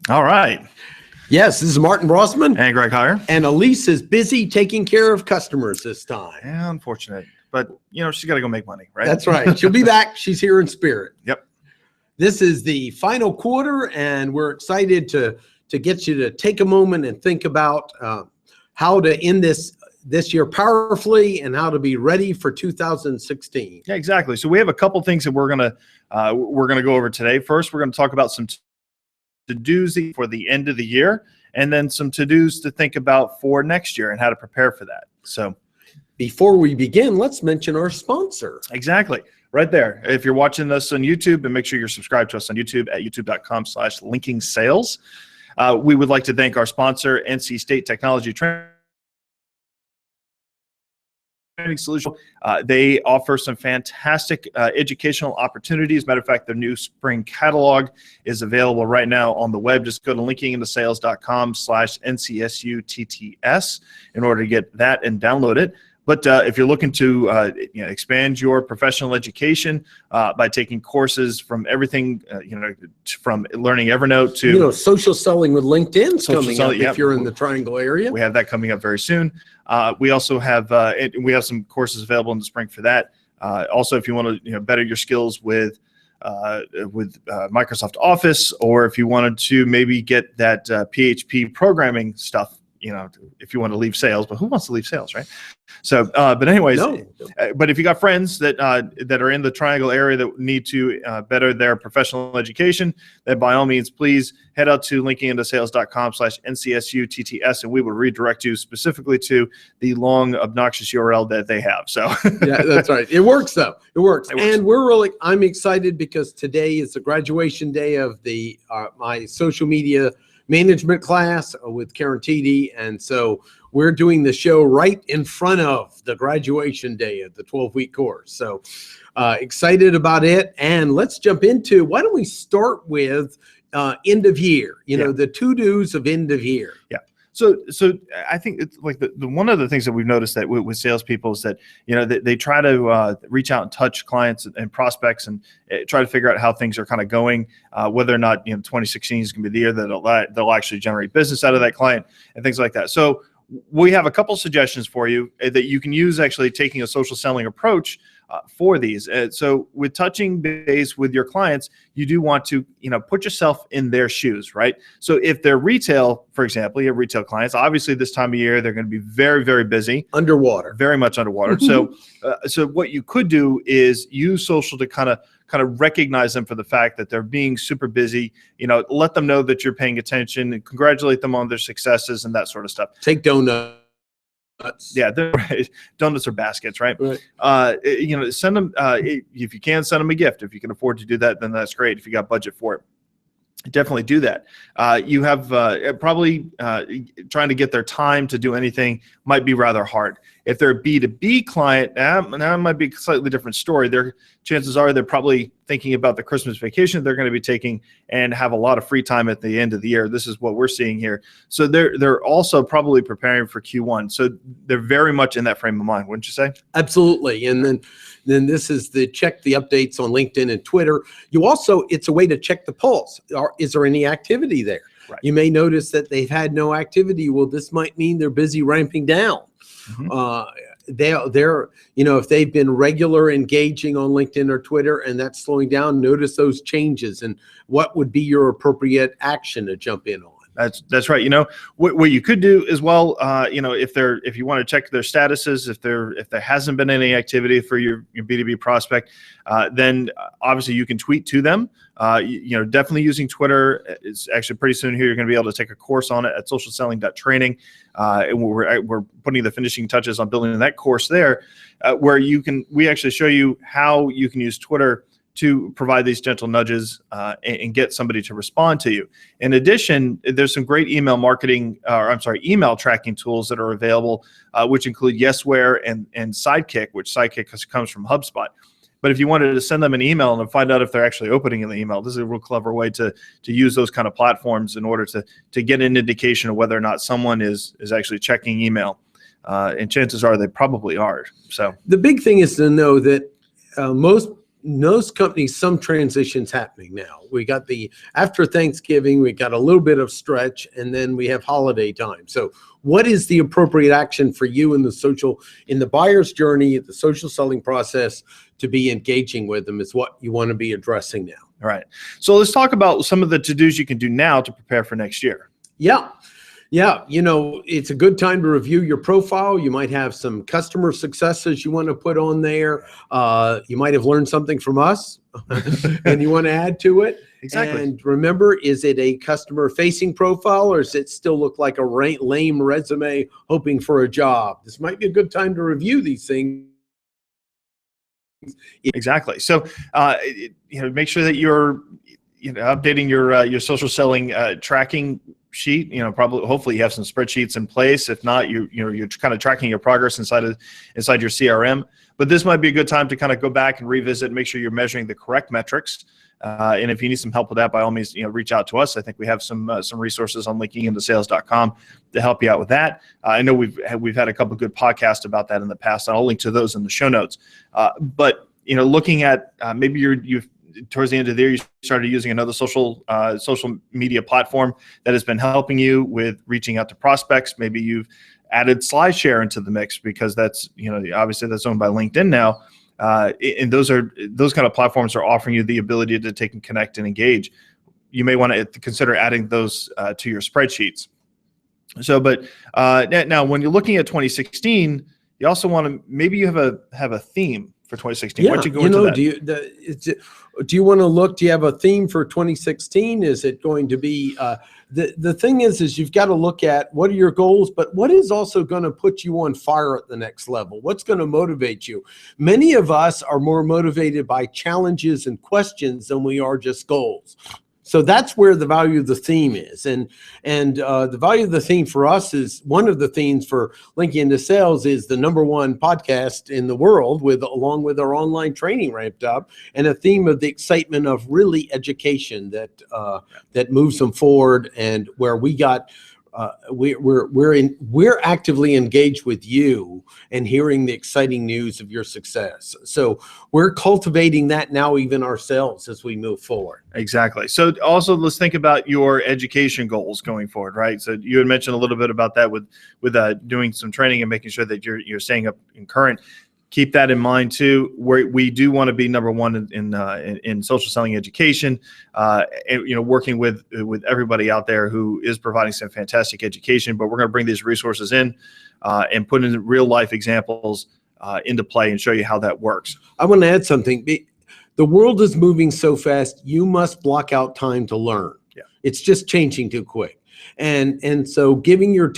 All right. Yes, this is Martin Brossman. And Greg Hyer. And Elise is busy taking care of customers this time. Yeah, unfortunate. But, she's got to go make money, right? That's right. She'll be back. She's here in spirit. Yep. This is the final quarter, and we're excited to get you to take a moment and think about how to end this year powerfully and how to be ready for 2016. Yeah, exactly. So we have a couple things that we're gonna go over today. First, we're gonna talk about some to-dos for the end of the year, and then some to-dos to think about for next year and how to prepare for that. So before we begin, let's mention our sponsor. Exactly. Right there. If you're watching this on YouTube, and make sure you're subscribed to us on YouTube at youtube.com/linkingsales. We would like to thank our sponsor, NC State Technology Training Solution. They offer some fantastic educational opportunities. Matter of fact, their new spring catalog is available right now on the web. Just go to linkingintosales.com/NCSUTTS in order to get that and download it. But if you're looking to expand your professional education by taking courses from everything, from learning Evernote to social selling with LinkedIn coming up. Yep. If you're in the Triangle area, we have that coming up very soon. We also have some courses available in the spring for that. Also, if you want to better your skills with Microsoft Office, or if you wanted to maybe get that PHP programming stuff. If you want to leave sales, but who wants to leave sales, right? So, but anyways, but if you got friends that are in the Triangle area that need to better their professional education, then by all means, please head out to linkingintosales.com/NCSUTTS, and we will redirect you specifically to the long, obnoxious URL that they have. So, yeah, that's right. It works though. It works. And I'm excited because today is the graduation day of my social media management class with Karen Titi, and so we're doing the show right in front of the graduation day of the 12-week course. So excited about it, and let's jump into, why don't we start with end of year, the to-dos of end of year. Yeah. So I think it's like the one of the things that we've noticed that with salespeople is that they try to reach out and touch clients and prospects and try to figure out how things are kind of going, whether or not 2016 is going to be the year that they'll actually generate business out of that client and things like that. So we have a couple suggestions for you that you can use, actually taking a social selling approach for these. So with touching base with your clients, you do want to, put yourself in their shoes, right? So if they're retail, for example, you have retail clients, obviously this time of year, they're going to be very, very busy. Underwater. Very much underwater. So what you could do is use social to kind of recognize them for the fact that they're being super busy, let them know that you're paying attention and congratulate them on their successes and that sort of stuff. Take donuts. Yeah, right. Donuts or baskets, right? Send them, if you can, send them a gift. If you can afford to do that, then that's great. If you got budget for it, definitely do that. You have probably trying to get their time to do anything might be rather hard. If they're a B2B client, that might be a slightly different story. Chances are they're probably thinking about the Christmas vacation they're going to be taking and have a lot of free time at the end of the year. This is what we're seeing here. So they're also probably preparing for Q1. So they're very much in that frame of mind, wouldn't you say? Absolutely. And then this is check the updates on LinkedIn and Twitter. It's a way to check the pulse. Is there any activity there? Right. You may notice that they've had no activity. Well, this might mean they're busy ramping down. They're if they've been regular engaging on LinkedIn or Twitter and that's slowing down, notice those changes and what would be your appropriate action to jump in on. That's right. What you could do as well, if you want to check their statuses, if there hasn't been any activity for your B2B prospect, then obviously you can tweet to them. Definitely using Twitter. It's actually pretty soon here. You're going to be able to take a course on it at socialselling.training. And we're putting the finishing touches on building that course there, where we actually show you how you can use Twitter to provide these gentle nudges and get somebody to respond to you. In addition, there's some great email tracking tools that are available, which include Yesware and Sidekick, which Sidekick comes from HubSpot. But if you wanted to send them an email and find out if they're actually opening the email, this is a real clever way to use those kind of platforms in order to get an indication of whether or not someone is actually checking email. And chances are they probably are. So the big thing is to know that most most companies, some transitions happening now. We got after Thanksgiving, we got a little bit of stretch, and then we have holiday time. So what is the appropriate action for you in the buyer's journey, the social selling process, to be engaging with them is what you want to be addressing now. All right. So let's talk about some of the to-dos you can do now to prepare for next year. Yeah. Yeah, it's a good time to review your profile. You might have some customer successes you want to put on there. You might have learned something from us and you want to add to it. Exactly. And remember, is it a customer-facing profile, or does it still look like a lame resume hoping for a job? This might be a good time to review these things. Exactly. So, make sure that you're updating your social selling tracking sheet. Hopefully you have some spreadsheets in place. If not, you're kind of tracking your progress inside your CRM. But this might be a good time to kind of go back and revisit and make sure you're measuring the correct metrics. And if you need some help with that, by all means, reach out to us. I think we have some resources on linkingintosales.com to help you out with that. I know we've had a couple of good podcasts about that in the past, and I'll link to those in the show notes. But looking at maybe you've towards the end of the year, you started using another social media platform that has been helping you with reaching out to prospects. Maybe you've added SlideShare into the mix because that's, obviously that's owned by LinkedIn now. And those kind of platforms are offering you the ability to take and connect and engage. You may want to consider adding those to your spreadsheets. So, but now when you're looking at 2016, you also want to, maybe you have a theme for 2016. Yeah, Why don't you go into that? Do you want to look? Do you have a theme for 2016? Is it going to be the thing is you've got to look at what are your goals, but what is also going to put you on fire at the next level? What's going to motivate you? Many of us are more motivated by challenges and questions than we are just goals. So that's where the value of the theme is. And the value of the theme for us is, one of the themes for Linking into Sales is the #1 podcast in the world, along with our online training ramped up, and a theme of the excitement of really education that moves them forward, and where we got we're actively engaged with you and hearing the exciting news of your success. So we're cultivating that now, even ourselves, as we move forward. Exactly. So also let's think about your education goals going forward, right? So you had mentioned a little bit about that with doing some training and making sure that you're staying up in current. Keep that in mind too. We do want to be #1 in social selling education, and, working with everybody out there who is providing some fantastic education. But we're going to bring these resources in and put in real life examples into play and show you how that works. I want to add something. The world is moving so fast. You must block out time to learn. Yeah. It's just changing too quick. And so giving your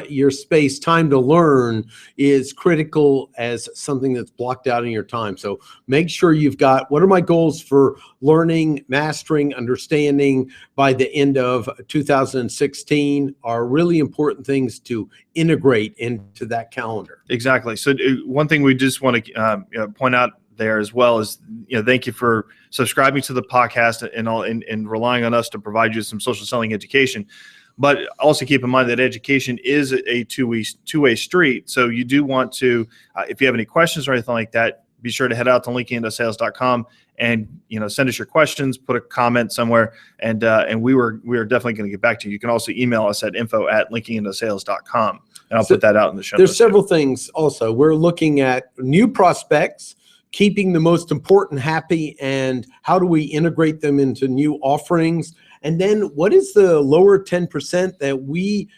your space time to learn is critical as something that's blocked out in your time. So make sure you've got, what are my goals for learning, mastering, understanding by the end of 2016 are really important things to integrate into that calendar. Exactly. So one thing we just want to point out there as well is, thank you for subscribing to the podcast and relying on us to provide you some social selling education. But also keep in mind that education is a two-way street. So you do want to, if you have any questions or anything like that, be sure to head out to linkingintosales.com and send us your questions, put a comment somewhere, and we are definitely going to get back to you. You can also email us at info@linkingintosales.com, and I'll put that out in the show notes. There's several things also. We're looking at new prospects, keeping the most important happy, and how do we integrate them into new offerings? And then what is the lower 10% that we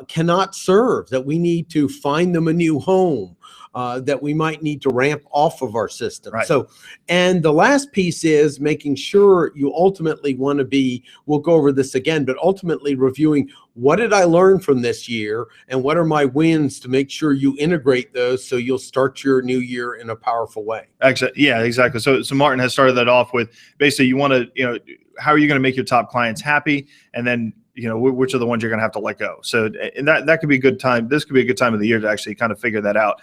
cannot serve, that we need to find them a new home, that we might need to ramp off of our system? Right. So, and the last piece is making sure you ultimately want to be, we'll go over this again, but ultimately reviewing, what did I learn from this year and what are my wins, to make sure you integrate those so you'll start your new year in a powerful way. Exactly. Yeah, exactly. So Martin has started that off with, basically you want to, how are you going to make your top clients happy? And then, which are the ones you're going to have to let go. So, and that could be a good time. This could be a good time of the year to actually kind of figure that out.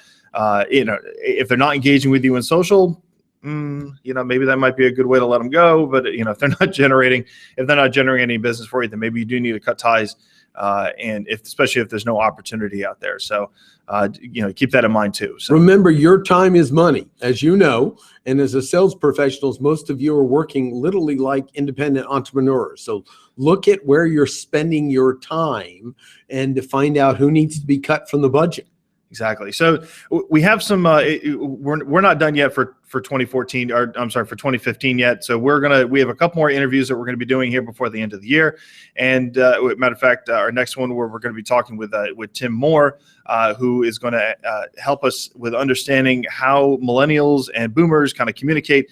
If they're not engaging with you in social, maybe that might be a good way to let them go. But if they're not generating any business for you, then maybe you do need to cut ties and especially if there's no opportunity out there. So, keep that in mind too. So remember, your time is money, as you know, and as a sales professionals, most of you are working literally like independent entrepreneurs. So look at where you're spending your time and to find out who needs to be cut from the budget. Exactly. So we have some. We're not done yet for 2014. Or I'm sorry, for 2015 yet. So we have a couple more interviews that we're gonna be doing here before the end of the year. And matter of fact, our next one where we're gonna be talking with Tim Moore, who is going to help us with understanding how millennials and boomers kind of communicate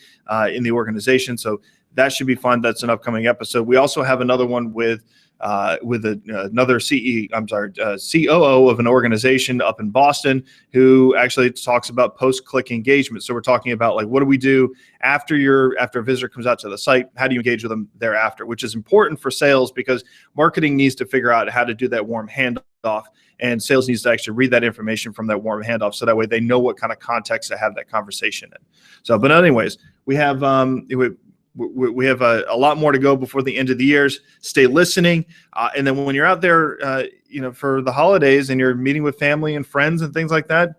in the organization. So that should be fun. That's an upcoming episode. We also have another one with another COO of an organization up in Boston who actually talks about post-click engagement. So we're talking about like, what do we do after a visitor comes out to the site? How do you engage with them thereafter? Which is important for sales because marketing needs to figure out how to do that warm handoff, and sales needs to actually read that information from that warm handoff so that way they know what kind of context to have that conversation in. So, but anyways, we have we have a lot more to go before the end of the years. Stay listening. And then when you're out there, for the holidays and you're meeting with family and friends and things like that,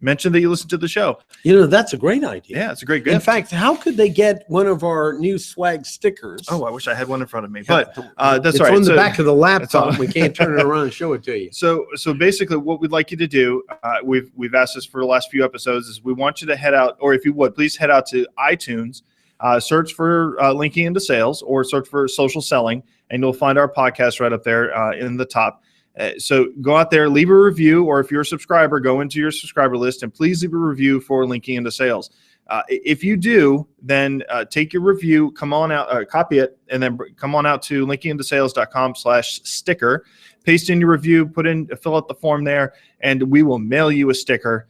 mention that you listen to the show. That's a great idea. Yeah, it's a great gift. In fact, how could they get one of our new swag stickers? Oh, I wish I had one in front of me, but that's it's all right. on the back of the laptop. We can't turn it around and show it to you. So basically what we'd like you to do, we've asked this for the last few episodes, is we want you to head out, or if you would, please head out to iTunes, search for Linking into Sales or search for Social Selling, and you'll find our podcast right up there in the top. So go out there, leave a review, or if you're a subscriber, go into your subscriber list and please leave a review for Linking into Sales. If you do, then take your review, come on out, copy it, and then come on out to linkingintosales.com/sticker, paste in your review, fill out the form there, and we will mail you a sticker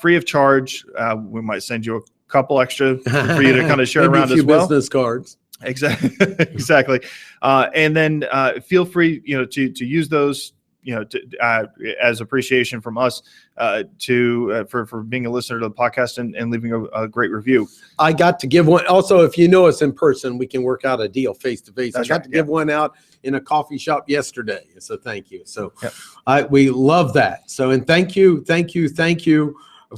free of charge. We might send you a couple extra for you to kind of share around as well. Business cards. Exactly. And then feel free, to use those, as appreciation from us for being a listener to the podcast and leaving a great review. I got to give one. Also, if you know us in person, we can work out a deal face to face. I got to give one out in a coffee shop yesterday. So thank you. So we love that. So, and thank you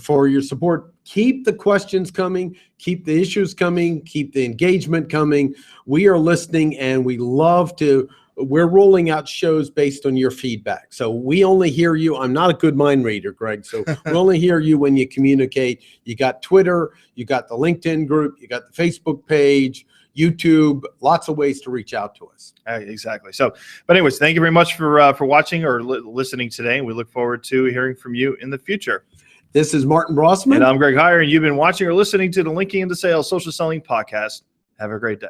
for your support. Keep the questions coming, keep the issues coming, keep the engagement coming. We are listening, and we're rolling out shows based on your feedback. So we only hear you. I'm not a good mind reader, Greg. So we only hear you when you communicate. You got Twitter, you got the LinkedIn group, you got the Facebook page, YouTube, lots of ways to reach out to us. Exactly. So, but anyways, thank you very much for watching or listening today. And we look forward to hearing from you in the future. This is Martin Brossman. And I'm Greg Hyer, and you've been watching or listening to the Linking into Sales Social Selling Podcast. Have a great day.